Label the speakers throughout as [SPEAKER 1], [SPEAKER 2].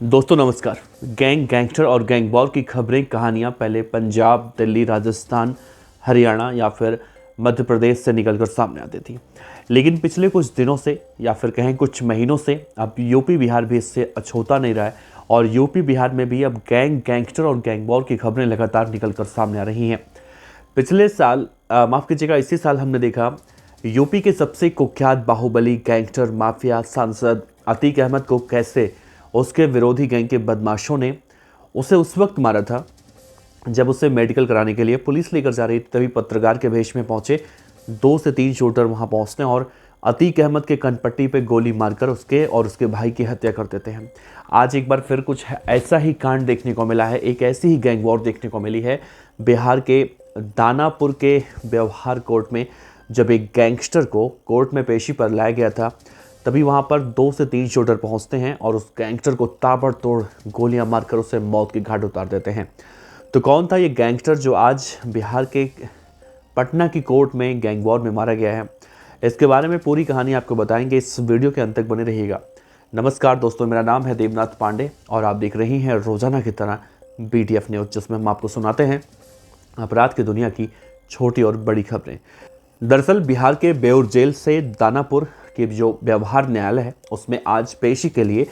[SPEAKER 1] दोस्तों नमस्कार। गैंगस्टर और गैंग वॉर की खबरें कहानियां पहले पंजाब, दिल्ली, राजस्थान, हरियाणा या फिर मध्य प्रदेश से निकलकर सामने आती थी। लेकिन पिछले कुछ दिनों से या फिर कहें कुछ महीनों से अब यूपी बिहार भी इससे अछूता नहीं रहा है और यूपी बिहार में भी अब गैंगस्टर और गैंग वॉर की खबरें लगातार निकलकर सामने आ रही हैं। पिछले साल माफ़ कीजिएगा, इसी साल हमने देखा यूपी के सबसे कुख्यात बाहुबली गैंगस्टर माफिया सांसद अतीक अहमद को कैसे उसके विरोधी गैंग के बदमाशों ने उसे उस वक्त मारा था जब उसे मेडिकल कराने के लिए पुलिस लेकर जा रही थी। तभी पत्रकार के भेष में पहुंचे 2 से 3 शूटर वहां पहुंचते हैं और अतीक अहमद के कनपट्टी पे गोली मारकर उसके और उसके भाई की हत्या कर देते हैं। आज एक बार फिर कुछ ऐसा ही कांड देखने को मिला है, एक ऐसी ही गैंग वॉर देखने को मिली है बिहार के दानापुर के व्यवहार कोर्ट में। जब एक गैंगस्टर को कोर्ट में पेशी पर लाया गया था तभी वहां पर 2 से 3 शूटर पहुंचते हैं और उस गैंगस्टर को ताबड़तोड़ गोलियां मारकर उसे मौत की घाट उतार देते हैं। तो कौन था ये गैंगस्टर जो आज बिहार के पटना की कोर्ट में गैंग वॉर में मारा गया है? इसके बारे में पूरी कहानी आपको बताएंगे, इस वीडियो के अंत तक बने रहिएगा। नमस्कार दोस्तों, मेरा नाम है देवनाथ पांडे और आप देख रही हैं रोजाना की तरह BTF न्यूज़, जिसमें हम आपको सुनाते हैं अपराध की दुनिया की छोटी और बड़ी खबरें। दरअसल बिहार के बेउर जेल से दानापुर के जो व्यवहार न्यायालय है उसमें आज पेशी के लिए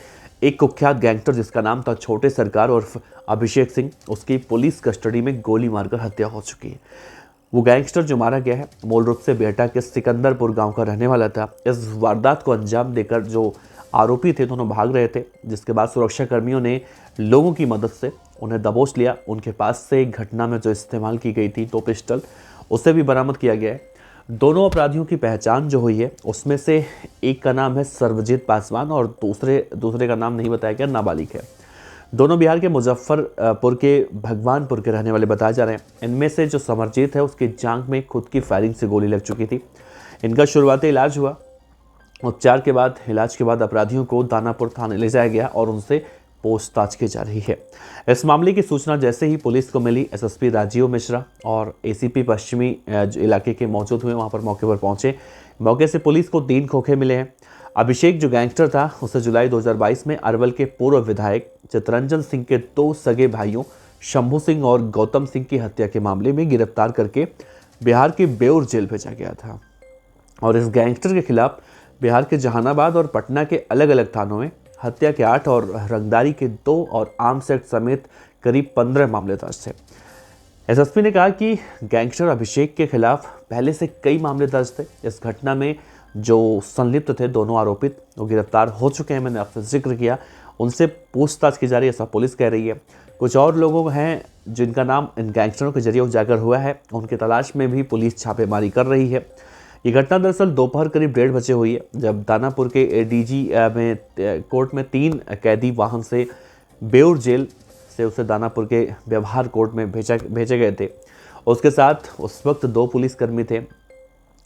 [SPEAKER 1] एक कुख्यात गैंगस्टर जिसका नाम था छोटे सरकार उर्फ अभिषेक सिंह, उसकी पुलिस कस्टडी में गोली मारकर हत्या हो चुकी है। वो गैंगस्टर जो मारा गया है मूल रूप से बेहटा के सिकंदरपुर गांव का रहने वाला था। इस वारदात को अंजाम देकर जो आरोपी थे दोनों भाग रहे थे, जिसके बाद सुरक्षा कर्मियों ने लोगों की मदद से उन्हें दबोच लिया। उनके पास से घटना में जो इस्तेमाल की गई थी 2 पिस्टल, उसे भी बरामद किया गया है। दोनों अपराधियों की पहचान जो हुई है उसमें से एक का नाम है सर्वजीत पासवान और दूसरे का नाम नहीं बताया गया, नाबालिग है। दोनों बिहार के मुजफ्फरपुर के भगवानपुर के रहने वाले बताए जा रहे हैं। इनमें से जो समरजीत है उसकी जांघ में खुद की फायरिंग से गोली लग चुकी थी। इनका शुरुआती इलाज हुआ। उपचार के बाद इलाज के बाद अपराधियों को दानापुर थाने ले जाया गया और उनसे पूछताछ की जा रही है। इस मामले की सूचना जैसे ही पुलिस को मिली, SSP राजीव मिश्रा और ACP पश्चिमी जो इलाके के मौजूद हुए वहां पर मौके पर पहुंचे। मौके से पुलिस को 3 खोखे मिले हैं। अभिषेक जो गैंगस्टर था उसे जुलाई 2022 में अरवल के पूर्व विधायक चितरंजन सिंह के 2 सगे भाइयों शंभू सिंह और गौतम सिंह की हत्या के मामले में गिरफ्तार करके बिहार के बेउर जेल भेजा गया था। और इस गैंगस्टर के खिलाफ बिहार के जहानाबाद और पटना के अलग अलग थानों में हत्या के 8 और रंगदारी के 2 और आर्म्स एक्ट समेत करीब 15 मामले दर्ज थे। SSP ने कहा कि गैंगस्टर अभिषेक के खिलाफ पहले से कई मामले दर्ज थे। इस घटना में जो संलिप्त थे दोनों आरोपित वो गिरफ्तार हो चुके हैं। मैंने आपसे जिक्र किया, उनसे पूछताछ की जा रही है, ऐसा पुलिस कह रही है। कुछ और लोग हैं जिनका नाम इन गैंगस्टरों के जरिए उजागर हुआ है, उनकी तलाश में भी पुलिस छापेमारी कर रही है। ये घटना दरअसल दोपहर करीब 1:30 बजे हुई है, जब दानापुर के ADG में कोर्ट में 3 कैदी वाहन से बेउर जेल से उसे दानापुर के व्यवहार कोर्ट में भेजे गए थे। उसके साथ उस वक्त 2 पुलिसकर्मी थे।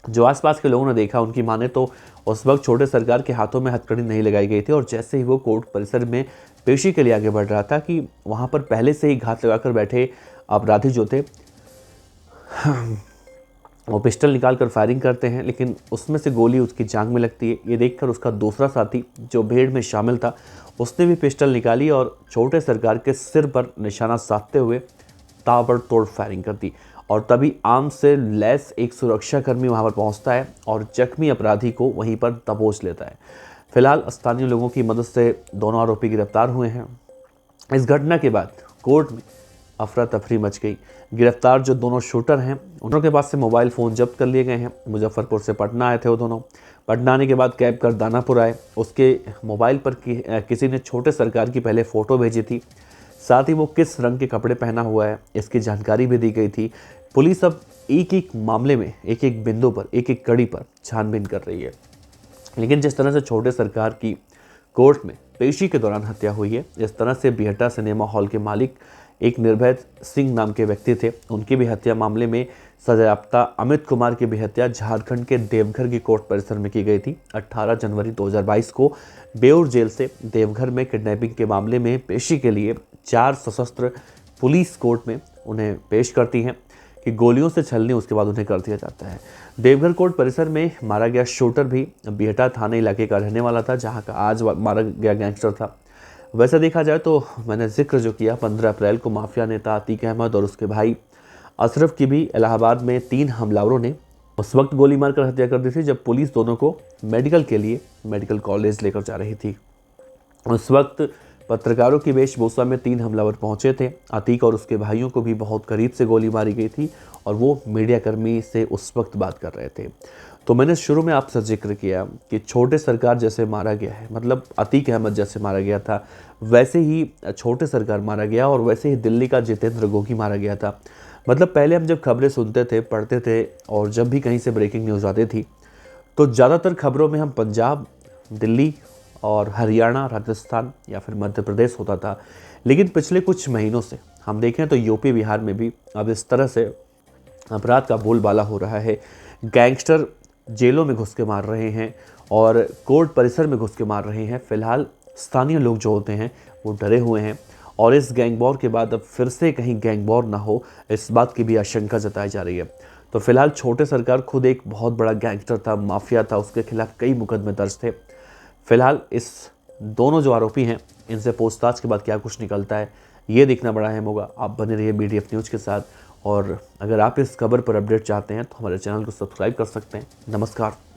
[SPEAKER 1] जो आसपास के लोगों ने देखा, उनकी माने तो उस वक्त छोटे सरकार के हाथों में हथकड़ी नहीं लगाई गई थी और जैसे ही वो कोर्ट परिसर में पेशी के लिए आगे बढ़ रहा था कि वहाँ पर पहले से ही घात लगाकर बैठे अपराधी जो थे वो पिस्टल निकाल कर फायरिंग करते हैं, लेकिन उसमें से गोली उसकी जांघ में लगती है। ये देखकर उसका दूसरा साथी जो भीड़ में शामिल था उसने भी पिस्टल निकाली और छोटे सरकार के सिर पर निशाना साधते हुए ताबड़तोड़ फायरिंग कर दी। और तभी आर्म्स से लैस एक सुरक्षाकर्मी वहां पर पहुंचता है और जख्मी अपराधी को वहीं पर दबोच लेता है। फिलहाल स्थानीय लोगों की मदद से दोनों आरोपी गिरफ्तार हुए हैं। इस घटना के बाद कोर्ट में अफरा तफरी मच गई। गिरफ्तार जो दोनों शूटर हैं उनके के पास से मोबाइल फ़ोन जब्त कर लिए गए हैं। मुजफ्फरपुर से पटना आए थे वो दोनों। पटना आने के बाद कैब कर दानापुर आए। उसके मोबाइल पर किसी ने छोटे सरकार की पहले फ़ोटो भेजी थी, साथ ही वो किस रंग के कपड़े पहना हुआ है इसकी जानकारी भी दी गई थी। पुलिस अब एक एक मामले में एक एक बिंदु पर एक एक कड़ी पर छानबीन कर रही है। लेकिन जिस तरह से छोटे सरकार की कोर्ट में पेशी के दौरान हत्या हुई है, इस तरह से बिहटा सिनेमा हॉल के मालिक एक निर्भय सिंह नाम के व्यक्ति थे, उनकी भी हत्या मामले में सजायाफ्ता अमित कुमार की भी हत्या झारखंड के देवघर की कोर्ट परिसर में की गई थी। 18 जनवरी 2022 को बेउर जेल से देवघर में किडनैपिंग के मामले में पेशी के लिए 4 सशस्त्र पुलिस कोर्ट में उन्हें पेश करती हैं कि गोलियों से छलनी उसके बाद उन्हें कर दिया जाता है। देवघर कोर्ट परिसर में मारा गया शूटर भी बिहटा थाने इलाके का रहने वाला था, जहां का आज मारा गया गैंगस्टर था। वैसे देखा जाए तो मैंने जिक्र जो किया 15 अप्रैल को माफिया नेता अतीक अहमद और उसके भाई अशरफ की भी इलाहाबाद में 3 हमलावरों ने उस वक्त गोली मारकर हत्या कर दी थी जब पुलिस दोनों को मेडिकल के लिए मेडिकल कॉलेज लेकर जा रही थी। उस वक्त पत्रकारों की वेशभूषा में 3 हमलावर पहुंचे थे। अतीक और उसके भाइयों को भी बहुत करीब से गोली मारी गई थी और वो मीडियाकर्मी से उस वक्त बात कर रहे थे। तो मैंने शुरू में आपसे जिक्र किया कि छोटे सरकार जैसे मारा गया है, मतलब अतीक अहमद जैसे मारा गया था वैसे ही छोटे सरकार मारा गया और वैसे ही दिल्ली का जितेंद्र गोगी मारा गया था। मतलब पहले हम जब खबरें सुनते थे, पढ़ते थे और जब भी कहीं से ब्रेकिंग न्यूज़ आती थी तो ज़्यादातर खबरों में हम पंजाब, दिल्ली और हरियाणा, राजस्थान या फिर मध्य प्रदेश होता था। लेकिन पिछले कुछ महीनों से हम देखें तो यूपी, बिहार में भी अब इस तरह से अपराध का बोलबाला हो रहा है। गैंगस्टर जेलों में घुस के मार रहे हैं और कोर्ट परिसर में घुस के मार रहे हैं। फिलहाल स्थानीय लोग जो होते हैं वो डरे हुए हैं और इस गैंग वॉर के बाद अब फिर से कहीं गैंग वॉर ना हो, इस बात की भी आशंका जताई जा रही है। तो फिलहाल छोटे सरकार खुद एक बहुत बड़ा गैंगस्टर था, माफिया था, उसके खिलाफ कई मुकदमे दर्ज थे। फिलहाल इस दोनों जो आरोपी हैं इनसे पूछताछ के बाद क्या कुछ निकलता है ये देखना बड़ा अहम होगा। आप बने रहिए BDF न्यूज़ के साथ और अगर आप इस खबर पर अपडेट चाहते हैं तो हमारे चैनल को सब्सक्राइब कर सकते हैं। नमस्कार।